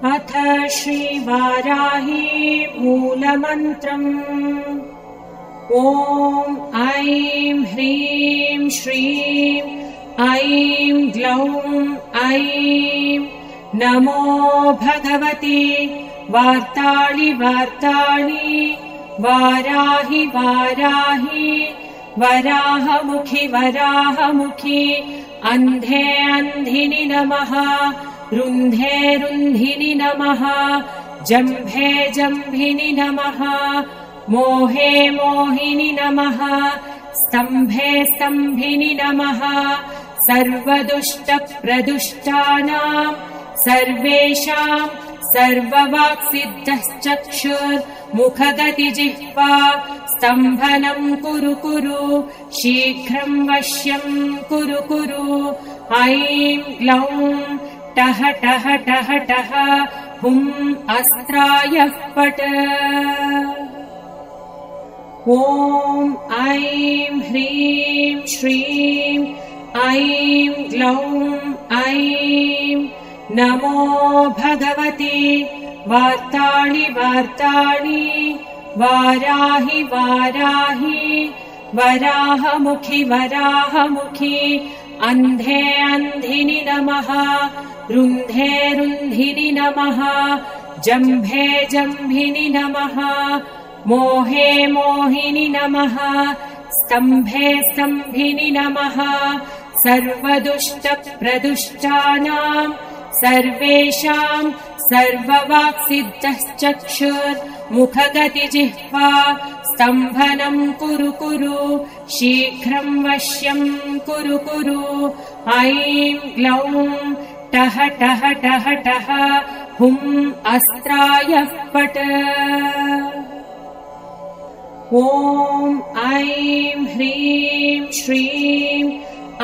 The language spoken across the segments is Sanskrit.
अथ श्रीवाराही मूलमन्त्रम्। ॐ ऐं ह्रीं श्रीं ऐं ग्लौं ऐं नमो भगवति वार्ताळि वार्ताळि वाराहि वाराहि वराहमुखि वराहमुखि अन्धे अन्धिनि नमः रुन्धे रुन्धिनि नमः जम्भे जम्भिनि नमः मोहे मोहिनि नमः स्तम्भे स्तम्भिनि नमः सर्वदुष्टप्रदुष्टानां सर्वेषां सर्ववाक्सिद्धश्चक्षुर्मुखगतिजिह्वा स्तम्भनं कुरु कुरु शीघ्रं वश्यं कुरु कुरु ऐं ग्लौं टः टः टः टः हुं अस्त्रायः पट। ॐ ऐं ह्रीं श्रीं ऐं ग्लौं ऐं नमो भगवति वार्ताळि वार्ताळि वाराहि वाराहि वराहमुखि वराहमुखि अन्धे अन्धिनि नमः रुन्धे रुन्धिनि नमः जम्भे जम्भिनि नमः मोहे मोहिनि नमः स्तम्भे स्तम्भिनि नमः सर्वदुष्टप्रदुष्टानां सर्वेषां सर्ववाक्सिद्धश्चक्षुर्मुखगतिजिह्वा स्तम्भनं कुरु कुरु शीघ्रं वश्यं कुरु कुरु ऐं ग्लौं टः टः टः टः हुं अस्त्रायः पट। ॐ ऐं ह्रीं श्रीं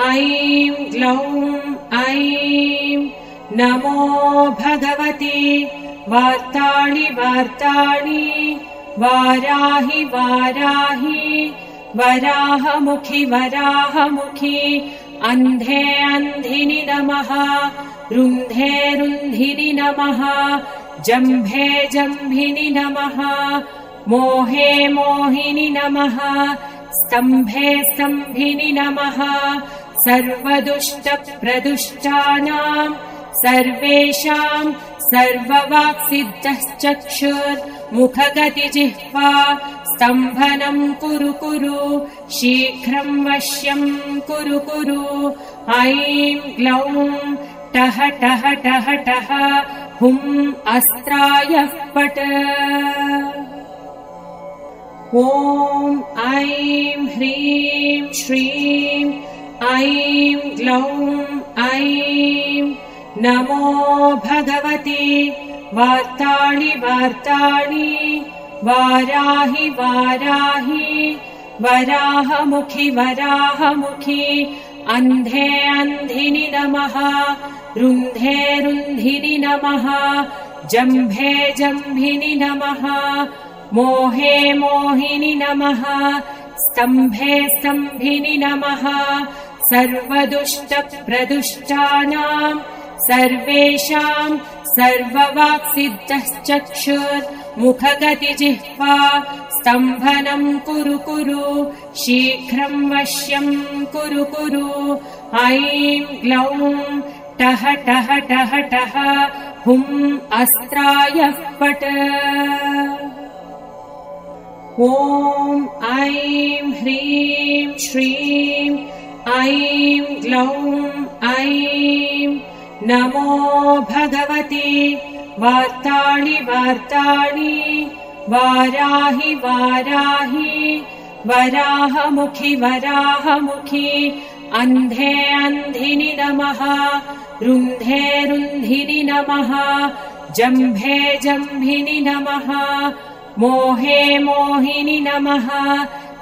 ऐं ग्लौं ऐं नमो भगवति वार्ताळि वार्ताळि वाराहि वाराहि वराहमुखि वराहमुखि अन्धे अन्धिनि नमः रुन्धे रुन्धिनि नमः जम्भे जम्भिनि नमः मोहे मोहिनि नमः स्तम्भे स्तम्भिनि नमः सर्वदुष्टप्रदुष्टानां सर्वेषां सर्ववाक्सिद्धश्चक्षुर्मुखगतिजिह्वा स्तम्भनं कुरु कुरु शीघ्रं वश्यं कुरु कुरु ऐं ग्लौं टः टः टः टः हुं अस्त्रायः पट। ॐ ऐं ह्रीं श्रीं ऐं ग्लौं ऐं नमो भगवति वार्ताळि वार्ताळि वाराहि वाराहि वराहमुखि वराहमुखि अन्धे अन्धिनि नमः रुन्धे रुन्धिनि नमः जम्भे जम्भिनि नमः मोहे मोहिनि नमः स्तम्भे स्तम्भिनि नमः सर्वदुष्टप्रदुष्टानां सर्वेषां सर्ववाक्सिद्धश्चक्षुर्मुखगतिजिह्वा स्तम्भनं कुरु कुरु शीघ्रं वश्यं कुरु कुरु ऐं ग्लौं टः टः टः टः हुं अस्त्रायः पट। ॐ ऐं ह्रीं श्रीं ऐं ग्लौं ऐं नमो भगवति वार्ताळि वार्ताळि वाराहि वाराहि वराहमुखि वराहमुखि अन्धे अन्धिनि नमः रुन्धे रुन्धिनि नमः जम्भे जम्भिनि नमः मोहे मोहिनि नमः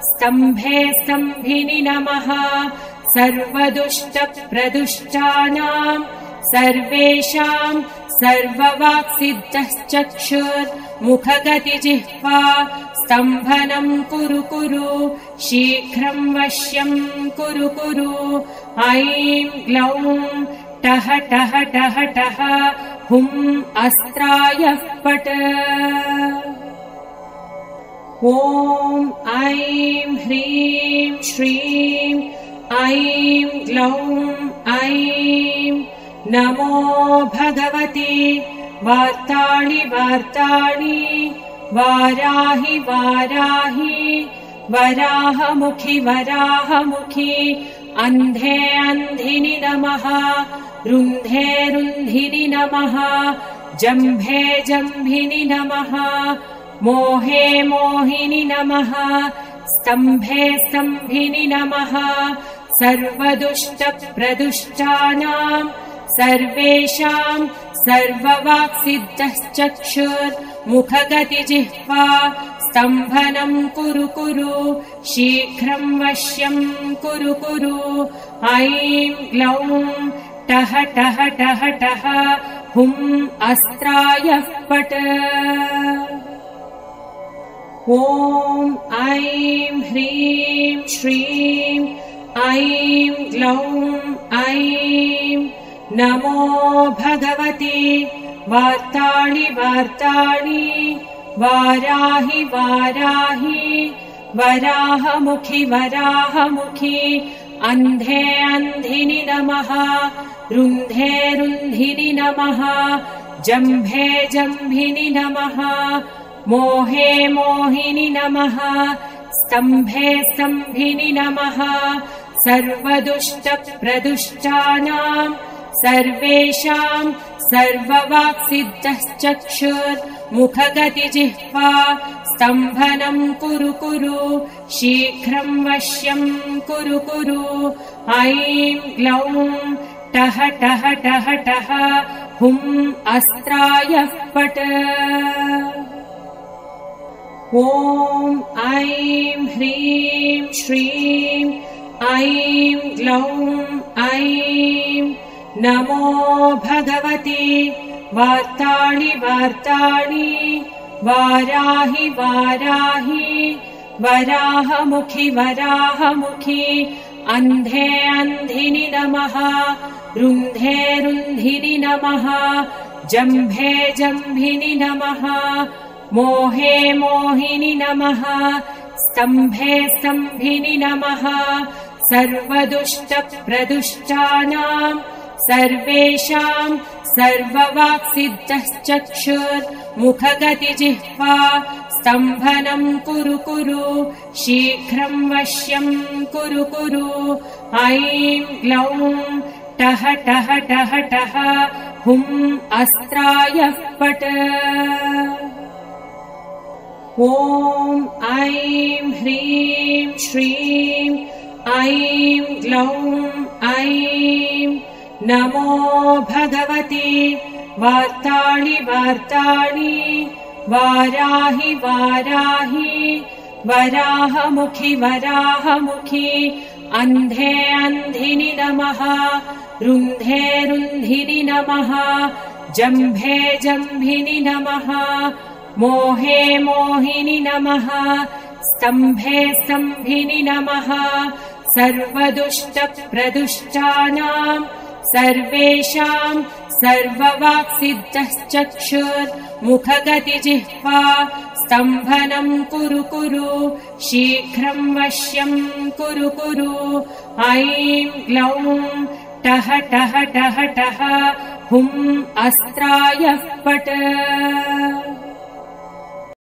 स्तम्भे स्तम्भिनि नमः सर्वदुष्टप्रदुष्टानां सर्वेषां सर्ववाक्सिद्धश्चक्षुर्मुखगतिजिह्वा स्तम्भनं कुरु कुरु शीघ्रं वश्यं कुरु कुरु ऐं ग्लौं टः टः टः टः हुं अस्त्रायः पट। ॐ ऐं ह्रीं श्रीं ऐं ग्लौं ऐं नमो भगवते वार्ताळि वार्ताळि वाराहि वाराहि वराहमुखि वराहमुखि अन्धे अन्धिनि नमः रुन्धे रुन्धिनि नमः जम्भे जम्भिनि नमः मोहे मोहिनि नमः स्तम्भे स्तम्भिनि नमः सर्वदुष्टप्रदुष्टानाम् सर्वेषाम् सर्ववाक्सिद्धश्चक्षुर्मुखगतिजिह्वा स्तम्भनम् कुरु कुरु शीघ्रम् वश्यम् कुरु कुरु ऐं ग्लौं टः टः टः टः हुं अस्त्रायः पट। ॐ ऐं ह्रीं श्रीं ऐं ग्लौं ऐं नमो भगवते वार्ताळि वार्ताळि वाराहि वाराहि वराहमुखि वराहमुखि अन्धे अन्धिनि नमः रुन्धे रुन्धिनि नमः जम्भे जम्भिनि नमः मोहे मोहिनि नमः स्तम्भे स्तम्भिनि नमः सर्वदुष्टप्रदुष्टानाम् सर्वेषाम् सर्ववाक्सिद्धश्चक्षुर्मुखगतिजिह्वा स्तम्भनम् कुरु कुरु शीघ्रम् वश्यम् कुरु कुरु ऐं ग्लौं टः टः टः टः हुं अस्त्रायः पट। ॐ ऐं ह्रीं श्रीं ऐं ग्लौं ऐं नमो भगवते वार्ताळि वार्ताळि वाराहि वाराहि वराहमुखि वराहमुखि अन्धे अन्धिनि नमः रुन्धे रुन्धिनि नमः जम्भे जम्भिनि नमः मोहे मोहिनि नमः स्तम्भे स्तम्भिनि नमः सर्वदुष्टप्रदुष्टानाम् सर्वेषाम् सर्ववाक्सिद्धश्चक्षुर्मुखगतिजिह्वा स्तम्भनम् कुरु कुरु शीघ्रम् वश्यम् कुरु कुरु ऐं ग्लौं टः टः टः टः हुं अस्त्रायः पट। ॐ ऐं ह्रीं श्रीं ऐं ग्लौं ऐं नमो भगवते वार्ताळि वार्ताळि वाराहि वाराहि वराहमुखि वराहमुखि अन्धे अन्धिनि नमः रुन्धे रुन्धिनि नमः जम्भे जम्भिनि नमः मोहे मोहिनि नमः स्तम्भे स्तम्भिनि नमः सर्वदुष्टप्रदुष्टानाम् सर्वेषाम् सर्ववाक्सिद्धश्चक्षुर्मुखगतिजिह्वा स्तम्भनम् कुरु कुरु शीघ्रम् वश्यम् कुरु कुरु ऐं ग्लौं टः टः टः टः हुं अस्त्रायः पट।